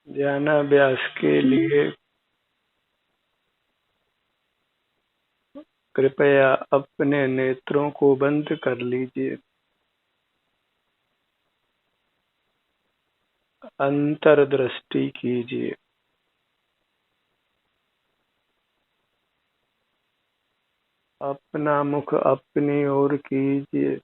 ध्यानाभ्यास के लिए कृपया अपने नेत्रों को बंद कर लीजिए। अंतर्दृष्टि कीजिए। अपना मुख अपनी ओर कीजिए।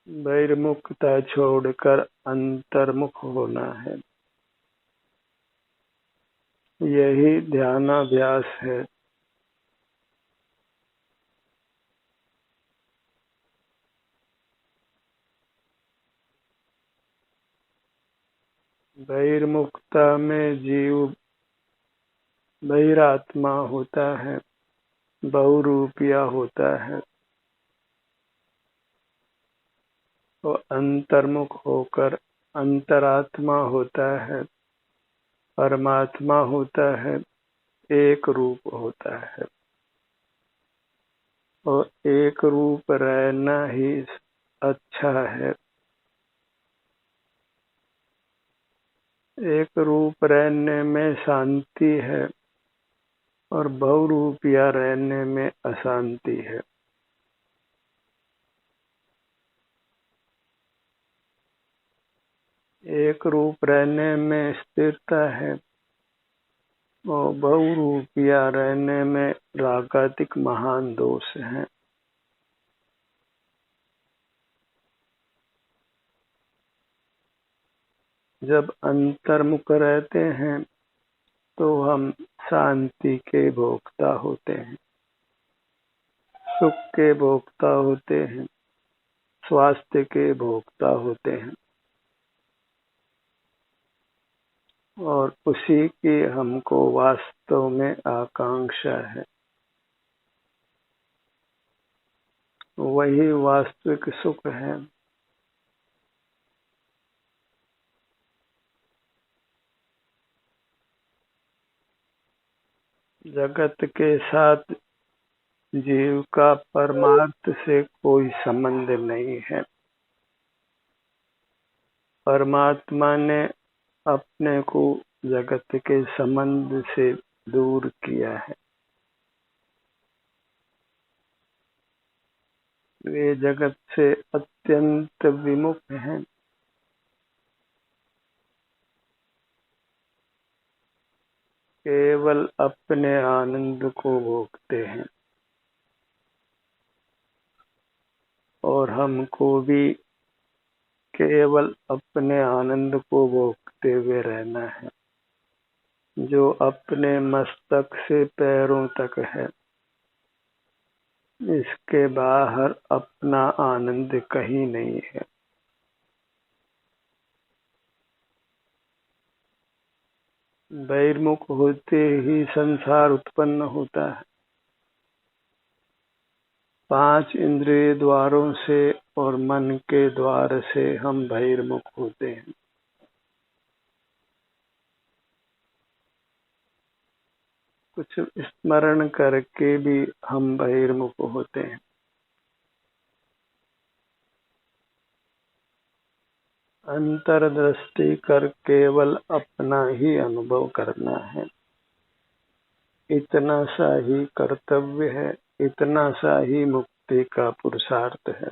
बहिर्मुखता छोड़कर अंतर्मुख होना है। यही ध्यानाभ्यास है। बहिर्मुखता में जीव बहिरात्मा होता है, बहुरूपिया होता है। वो अंतर्मुख होकर अंतरात्मा होता है, परमात्मा होता है, एक रूप होता है। और एक रूप रहना ही अच्छा है। एक रूप रहने में शांति है और बहुरूपिया रहने में अशांति है। एक रूप रहने में स्थिरता है और बहुरूपिया रहने में रागातिक महान दोष हैं। जब अंतर्मुख रहते हैं तो हम शांति के भोक्ता होते हैं, सुख के भोक्ता होते हैं, स्वास्थ्य के भोक्ता होते हैं और उसी की हमको वास्तव में आकांक्षा है। वही वास्तविक सुख है। जगत के साथ जीव का परमार्थ से कोई संबंध नहीं है। परमात्मा ने अपने को जगत के संबंध से दूर किया है। वे जगत से अत्यंत विमुख हैं। केवल अपने आनंद को भोगते हैं और हमको भी केवल अपने आनंद को भोगते हुए रहना है, जो अपने मस्तक से पैरों तक है। इसके बाहर अपना आनंद कहीं नहीं है। बहिर्मुख होते ही संसार उत्पन्न होता है। 5 इंद्रिय द्वारों से और मन के द्वार से हम बहिर्मुख होते हैं। कुछ स्मरण करके भी हम बहिर्मुख होते हैं। अंतर्दृष्टि कर केवल अपना ही अनुभव करना है। इतना सा ही कर्तव्य है, इतना सा ही मुक्ति का पुरुषार्थ है।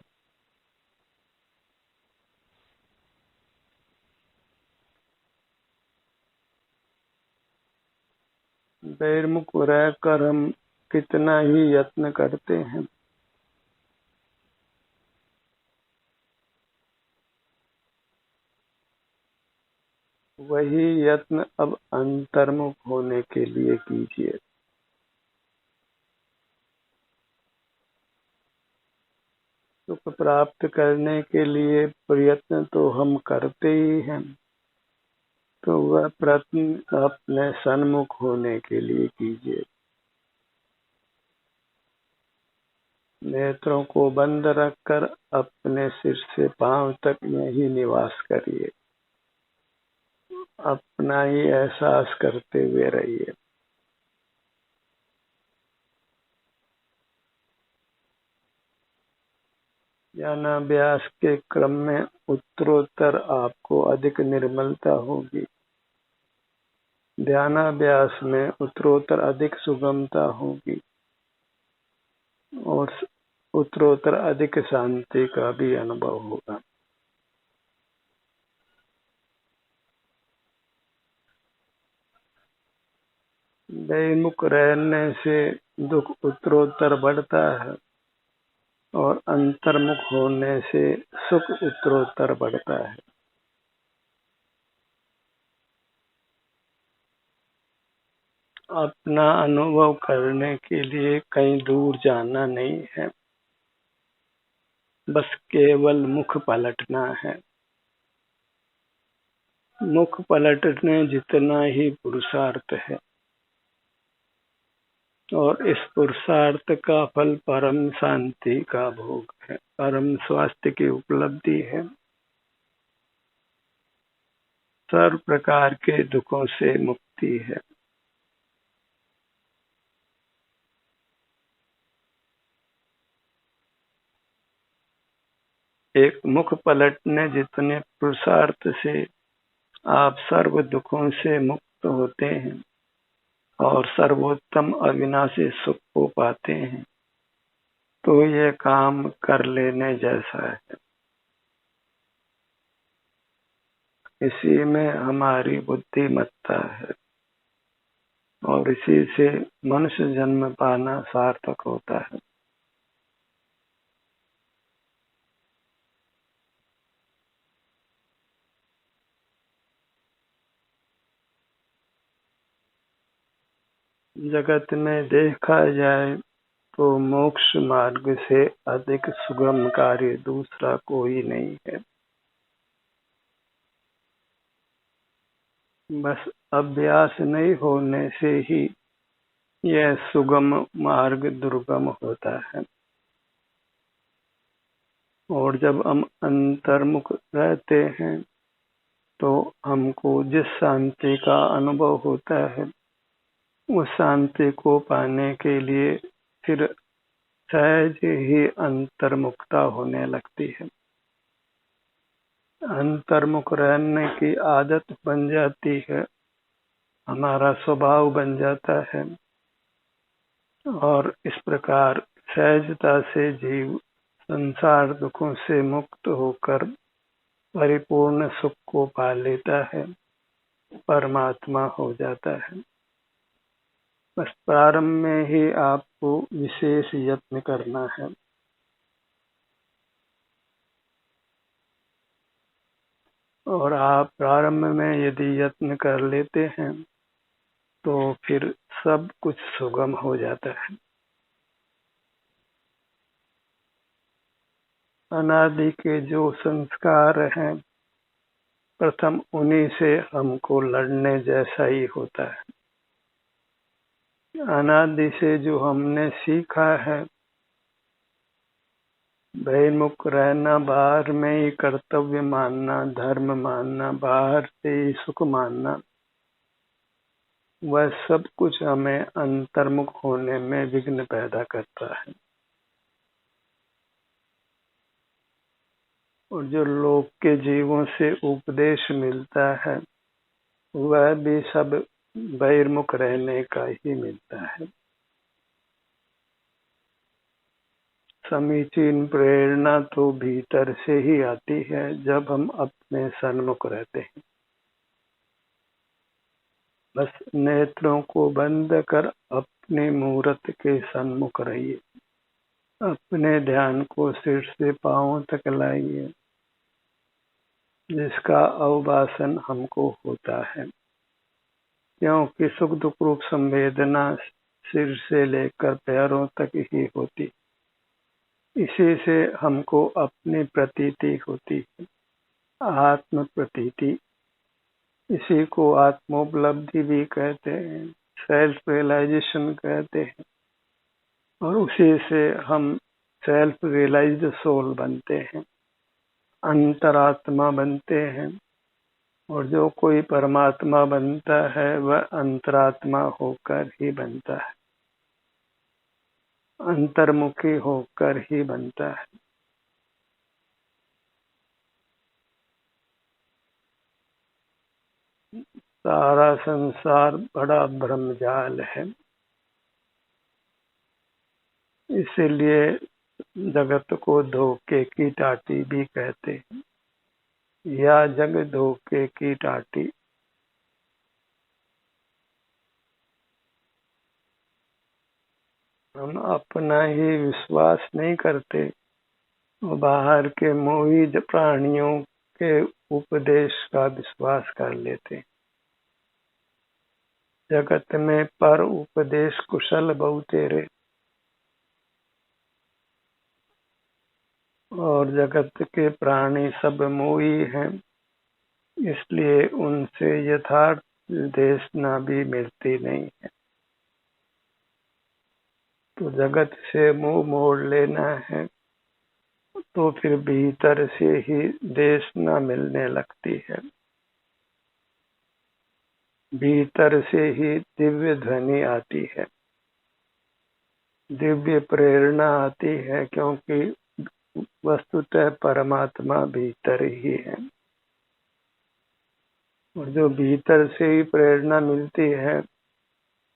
बहिर्मुख रहकर हम कितना ही यत्न करते हैं, वही यत्न अब अंतर्मुख होने के लिए कीजिए। सुख प्राप्त करने के लिए प्रयत्न तो हम करते ही हैं, तो वह प्रयत्न अपने सन्मुख होने के लिए कीजिए। नेत्रों को बंद रखकर अपने सिर से पांव तक यही निवास करिए। अपना ही एहसास करते हुए रहिए। ध्यानाभ्यास के क्रम में उत्तरोत्तर आपको अधिक निर्मलता होगी। ध्यानाभ्यास में उत्तरोत्तर अधिक सुगमता होगी और उत्तरोत्तर अधिक शांति का भी अनुभव होगा। बहिर्मुख रहने से दुख उत्तरोत्तर बढ़ता है और अंतर्मुख होने से सुख उत्तरोत्तर बढ़ता है। अपना अनुभव करने के लिए कहीं दूर जाना नहीं है, बस केवल मुख पलटना है। मुख पलटने जितना ही पुरुषार्थ है और इस पुरुषार्थ का फल परम शांति का भोग है, परम स्वास्थ्य की उपलब्धि है, सर्व प्रकार के दुखों से मुक्ति है। एक मुख पलटने जितने पुरुषार्थ से आप सर्व दुखों से मुक्त होते हैं और सर्वोत्तम अविनाशी सुख को पाते हैं, तो ये काम कर लेने जैसा है। इसी में हमारी बुद्धिमत्ता है और इसी से मनुष्य जन्म पाना सार्थक होता है। जगत में देखा जाए तो मोक्ष मार्ग से अधिक सुगम कार्य दूसरा कोई नहीं है। बस अभ्यास नहीं होने से ही यह सुगम मार्ग दुर्गम होता है। और जब हम अंतर्मुख रहते हैं तो हमको जिस शांति का अनुभव होता है उस शांति को पाने के लिए फिर सहज ही अंतर्मुखता होने लगती है। अंतर्मुख रहने की आदत बन जाती है, हमारा स्वभाव बन जाता है और इस प्रकार सहजता से जीव संसार दुखों से मुक्त होकर परिपूर्ण सुख को पा लेता है, परमात्मा हो जाता है। बस प्रारंभ में ही आपको विशेष यत्न करना है। और आप प्रारंभ में यदि यत्न कर लेते हैं तो फिर सब कुछ सुगम हो जाता है। अनादि के जो संस्कार हैं प्रथम उन्हीं से हमको लड़ने जैसा ही होता है। अनादि से जो हमने सीखा है बहिर्मुख रहना, बाहर में ही कर्तव्य मानना, धर्म मानना, बाहर से ही सुख मानना, वह सब कुछ हमें अंतर्मुख होने में विघ्न पैदा करता है। और जो लोक के जीवों से उपदेश मिलता है वह भी सब बहिर्मुख रहने का ही मिलता है। समीचीन प्रेरणा तो भीतर से ही आती है जब हम अपने सन्मुख रहते हैं। बस नेत्रों को बंद कर अपने मूर्त के सन्मुख रहिए, अपने ध्यान को सिर से पांव तक लाइए, जिसका अवभाषण हमको होता है। क्योंकि सुख दुख रूप संवेदना सिर से लेकर पैरों तक ही होती, इसी से हमको अपनी प्रतीति होती है, आत्म प्रतीति। इसी को आत्मोपलब्धि भी कहते हैं, सेल्फ रियलाइजेशन कहते हैं। और उसी से हम सेल्फ रियलाइज्ड सोल बनते हैं, अंतरात्मा बनते हैं। और जो कोई परमात्मा बनता है वह अंतरात्मा होकर ही बनता है, अंतर्मुखी होकर ही बनता है। सारा संसार बड़ा ब्रह्मजाल है, इसीलिए जगत को धोखे की टाटी भी कहते हैं, या जग धोखे की टाटी। हम अपना ही विश्वास नहीं करते, बाहर के मोही प्राणियों के उपदेश का विश्वास कर लेते। जगत में पर उपदेश कुशल बहु तेरे, और जगत के प्राणी सब मोही हैं, इसलिए उनसे यथार्थ देशना भी मिलती नहीं है। तो जगत से मुंह मोड़ लेना है तो फिर भीतर से ही देशना मिलने लगती है, भीतर से ही दिव्य ध्वनि आती है, दिव्य प्रेरणा आती है, क्योंकि वस्तुतः परमात्मा भीतर ही है। और जो भीतर से ही प्रेरणा मिलती है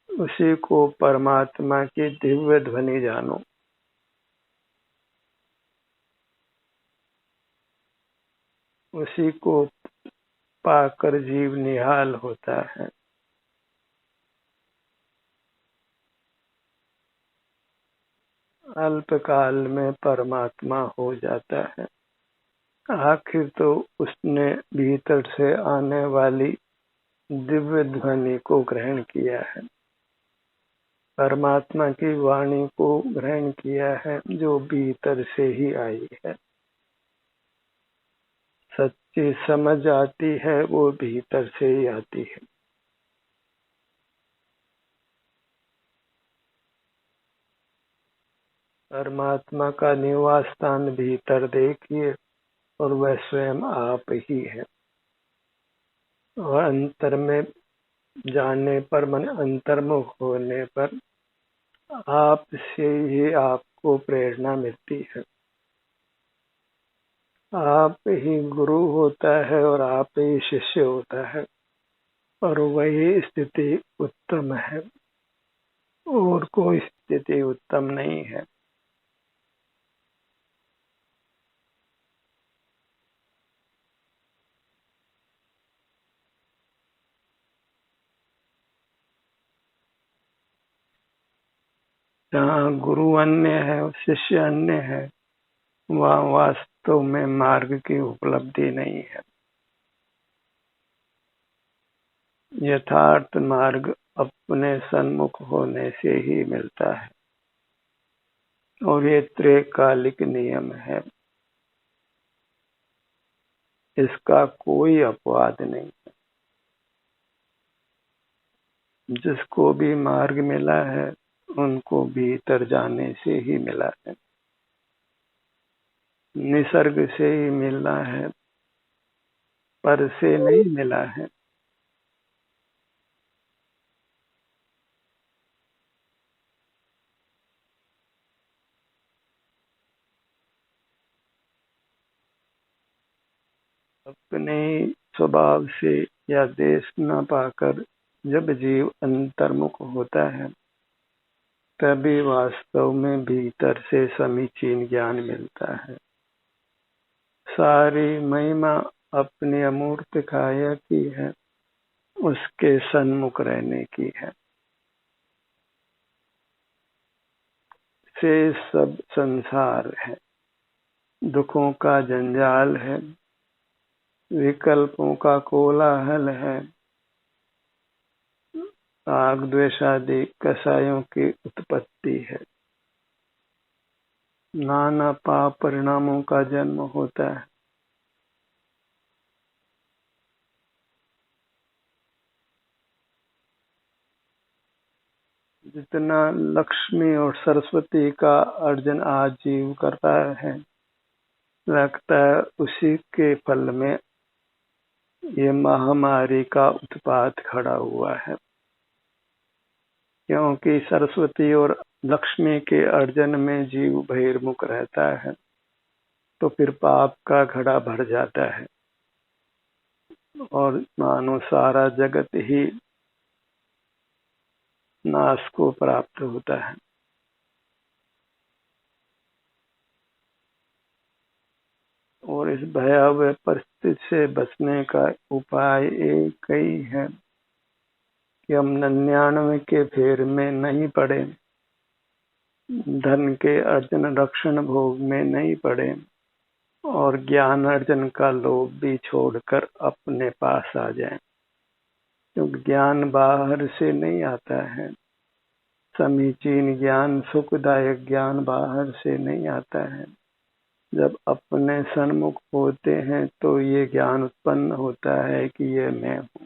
उसी को परमात्मा की दिव्य ध्वनि जानो। उसी को पाकर जीव निहाल होता है। अल्पकाल में परमात्मा हो जाता है। आखिर तो उसने भीतर से आने वाली दिव्य ध्वनि को ग्रहण किया है, परमात्मा की वाणी को ग्रहण किया है, जो भीतर से ही आई है। सच्ची समझ आती है वो भीतर से ही आती है। परमात्मा का निवास स्थान भीतर देखिए और वह स्वयं आप ही है। और अंतर में जाने पर, मन अंतर्मुख होने पर आप से ही आपको प्रेरणा मिलती है। आप ही गुरु होता है और आप ही शिष्य होता है, और वही स्थिति उत्तम है, और कोई स्थिति उत्तम नहीं है। जहाँ गुरु अन्य है और शिष्य अन्य है, वहाँ वास्तव में मार्ग की उपलब्धि नहीं है। यथार्थ मार्ग अपने सन्मुख होने से ही मिलता है, और ये त्रैकालिक नियम है, इसका कोई अपवाद नहीं। जिसको भी मार्ग मिला है उनको भीतर जाने से ही मिला है, निसर्ग से ही मिला है, पर से नहीं मिला है। अपने स्वभाव से या देश न पाकर जब जीव अंतर्मुख होता है, तभी वास्तव में भीतर से समीचीन ज्ञान मिलता है। सारी महिमा अपनी अमूर्त काया की है, उसके सन्मुख रहने की है। से सब संसार है, दुखों का जंजाल है, विकल्पों का कोलाहल है, राग द्वेष आदि कसायों की उत्पत्ति है, नाना पाप परिणामों का जन्म होता है। जितना लक्ष्मी और सरस्वती का अर्जन आज जीव करता है, लगता है उसी के फल में ये महामारी का उत्पात खड़ा हुआ है, क्योंकि सरस्वती और लक्ष्मी के अर्जन में जीव बहिर्मुख रहता है, तो फिर पाप का घड़ा भर जाता है। और मानो सारा जगत ही नाश को प्राप्त होता है। और इस भयावह परिस्थिति से बचने का उपाय एक ही है कि हम 99 के फेर में नहीं पड़े, धन के अर्जन रक्षण भोग में नहीं पड़े और ज्ञान अर्जन का लोभ भी छोड़कर अपने पास आ जाए। क्योंकि ज्ञान बाहर से नहीं आता है, समीचीन ज्ञान, सुखदायक ज्ञान बाहर से नहीं आता है। जब अपने सन्मुख होते हैं तो ये ज्ञान उत्पन्न होता है कि ये मैं हूँ,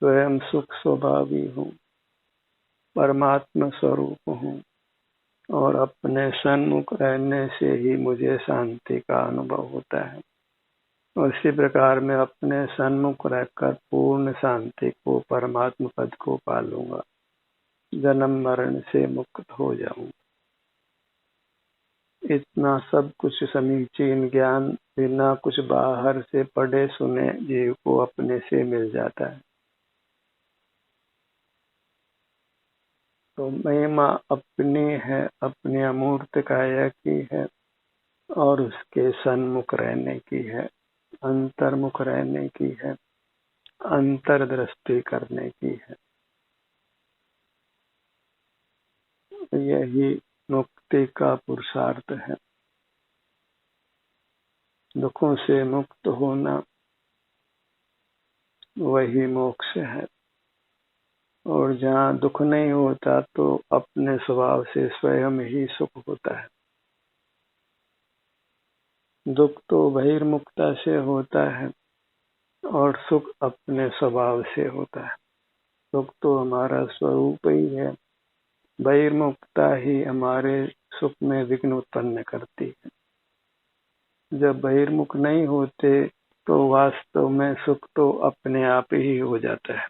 स्वयं सुख स्वभावी हूँ, परमात्मा स्वरूप हूँ और अपने सन्मुख रहने से ही मुझे शांति का अनुभव होता है। और इसी प्रकार मैं अपने सन्मुख रहकर पूर्ण शांति को, परमात्मा पद को पालूंगा, जन्म मरण से मुक्त हो जाऊंगा। इतना सब कुछ समीचीन ज्ञान बिना कुछ बाहर से पढ़े सुने जीव को अपने से मिल जाता है। तो महिमा अपनी है, अपने अमूर्त काया की है और उसके सन्मुख रहने की है, अंतर्मुख रहने की है, अंतर्दृष्टि करने की है। यही मुक्ति का पुरुषार्थ है। दुखों से मुक्त होना वही मोक्ष है। और जहाँ दुख नहीं होता तो अपने स्वभाव से स्वयं ही सुख होता है। दुख तो बहिर्मुखता से होता है और सुख अपने स्वभाव से होता है। सुख तो हमारा स्वरूप ही है, बहिर्मुखता ही हमारे सुख में विघ्न उत्पन्न करती है। जब बहिर्मुख नहीं होते तो वास्तव में सुख तो अपने आप ही हो जाता है,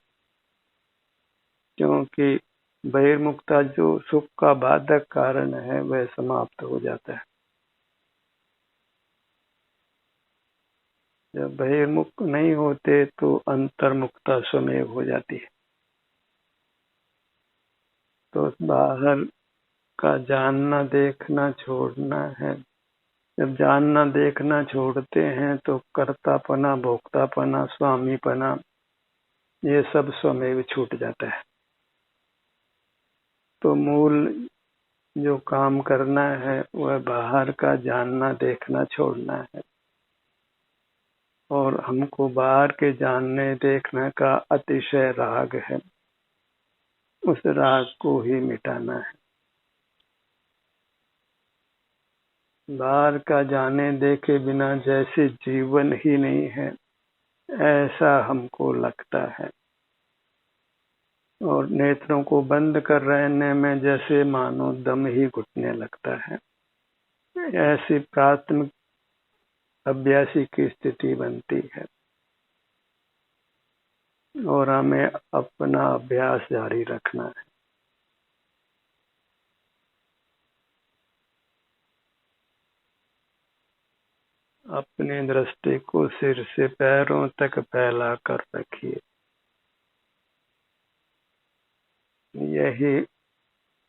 क्योंकि बहिर्मुखता जो सुख का बाधक कारण है वह समाप्त हो जाता है। जब बहिर्मुख नहीं होते तो अंतर्मुखता स्वमेव हो जाती है। तो बाहर का जानना देखना छोड़ना है। जब जानना देखना छोड़ते हैं तो कर्तापना, भोक्तापना, स्वामीपना ये सब स्वमेव छूट जाता है। तो मूल जो काम करना है वह बाहर का जानना देखना छोड़ना है और हमको बाहर के जानने देखने का अतिशय राग है, उस राग को ही मिटाना है। बाहर का जाने देखे बिना जैसे जीवन ही नहीं है ऐसा हमको लगता है और नेत्रों को बंद कर रहने में जैसे मानो दम ही घुटने लगता है। ऐसी प्राथमिक अभ्यासी की स्थिति बनती है और हमें अपना अभ्यास जारी रखना है। अपनी दृष्टि को सिर से पैरों तक फैला कर रखिए। यही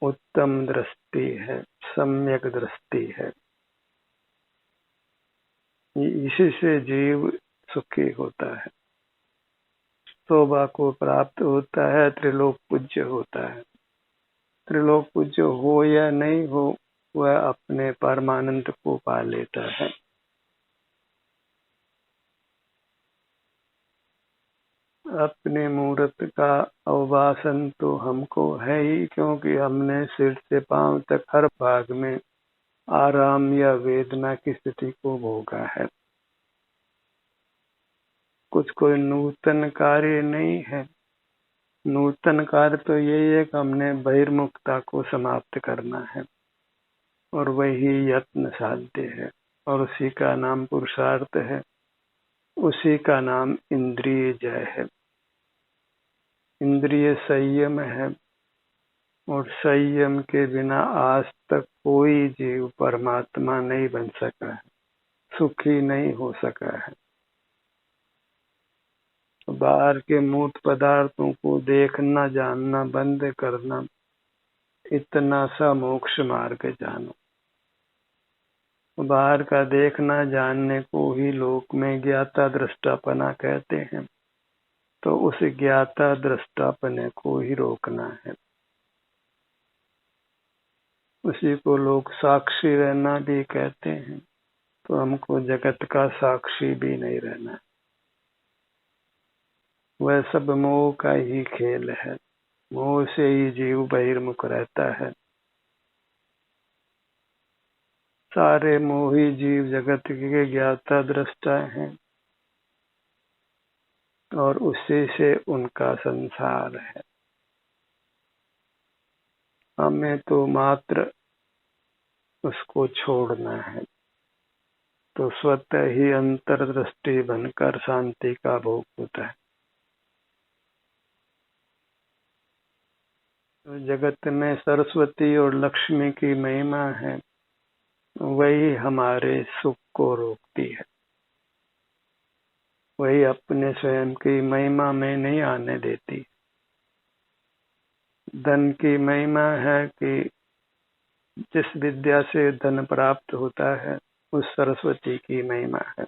उत्तम दृष्टि है, सम्यक दृष्टि है। इसी से जीव सुखी होता है, शोभा को प्राप्त होता है, त्रिलोक पूज्य होता है। त्रिलोक पूज्य हो या नहीं हो वह अपने परमानंद को पा लेता है। अपने मूर्त का अवभाषण तो हमको है ही, क्योंकि हमने सिर से पांव तक हर भाग में आराम या वेदना की स्थिति को भोगा है। कुछ कोई नूतन कार्य नहीं है। नूतन कार्य तो यही है कि हमने बहिर्मुखता को समाप्त करना है और वही यत्न साध्य है और उसी का नाम पुरुषार्थ है, उसी का नाम इंद्रिय जय है। इंद्रिय संयम है और संयम के बिना आज तक कोई जीव परमात्मा नहीं बन सका है, सुखी नहीं हो सका है। बाहर के मूर्त पदार्थों को देखना जानना बंद करना, इतना सा मोक्ष मार्ग जानो। बाहर का देखना जानने को ही लोक में ज्ञाता दृष्टापना कहते हैं। तो उस ज्ञाता दृष्टापने को ही रोकना है। उसी को लोग साक्षी रहना भी कहते हैं। तो हमको जगत का साक्षी भी नहीं रहना। वह सब मोह का ही खेल है। मोह से ही जीव बहिर्मुख रहता है। सारे मोही जीव जगत के ज्ञाता दृष्टा हैं और उसी से उनका संसार है। हमें तो मात्र उसको छोड़ना है। तो स्वतः ही अंतर्दृष्टि बनकर शांति का भोग होता है। तो जगत में सरस्वती और लक्ष्मी की महिमा है, वही हमारे सुख को रोकती है। वही अपने स्वयं की महिमा में नहीं आने देती। धन की महिमा है कि जिस विद्या से धन प्राप्त होता है उस सरस्वती की महिमा है।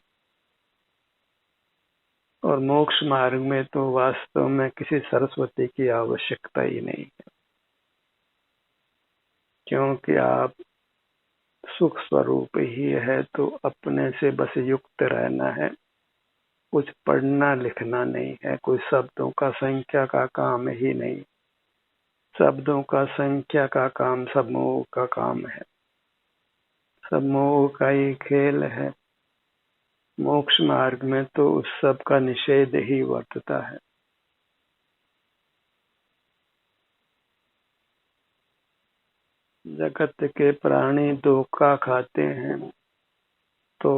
और मोक्ष मार्ग में तो वास्तव में किसी सरस्वती की आवश्यकता ही नहीं है, क्योंकि आप सुख स्वरूप ही है। तो अपने से बस युक्त रहना है। कुछ पढ़ना लिखना नहीं है। कोई शब्दों का संख्या का काम ही नहीं। शब्दों का संख्या का काम सब मोह का काम है। सब मोह का ही खेल है। मोक्ष मार्ग में तो उस सब का निषेध ही वर्तता है। जगत के प्राणी धोखा खाते हैं तो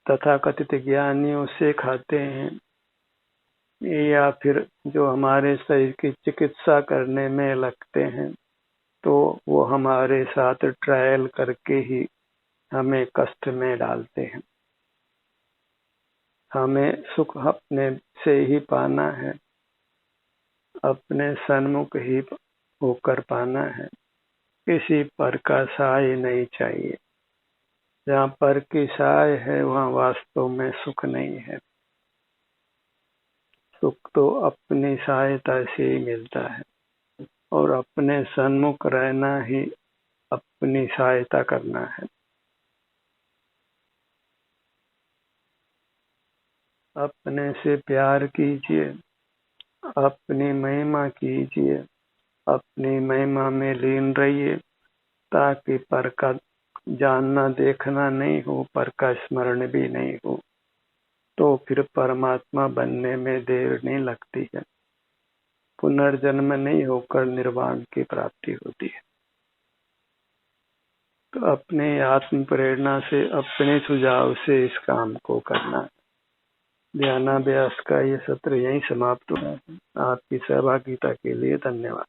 तथाकथित ज्ञानियों से खाते हैं, या फिर जो हमारे शरीर की चिकित्सा करने में लगते हैं तो वो हमारे साथ ट्रायल करके ही हमें कष्ट में डालते हैं। हमें सुख अपने से ही पाना है, अपने सन्मुख ही होकर पाना है। किसी पर का सहाय नहीं चाहिए। जहाँ पर की सहाय है वहाँ वास्तव में सुख नहीं है। सुख तो अपनी सहायता से ही मिलता है और अपने सन्मुख रहना ही अपनी सहायता करना है। अपने से प्यार कीजिए, अपनी महिमा कीजिए, अपनी महिमा में लीन रहिए, ताकि पर का जानना देखना नहीं हो, पर का स्मरण भी नहीं हो। तो फिर परमात्मा बनने में देर नहीं लगती है। पुनर्जन्म नहीं होकर निर्वाण की प्राप्ति होती है। तो अपने आत्म प्रेरणा से, अपने सुझाव से इस काम को करना है। ध्यानाभ्यास का ये सत्र यहीं समाप्त हुआ है। आपकी सहभागिता के लिए धन्यवाद।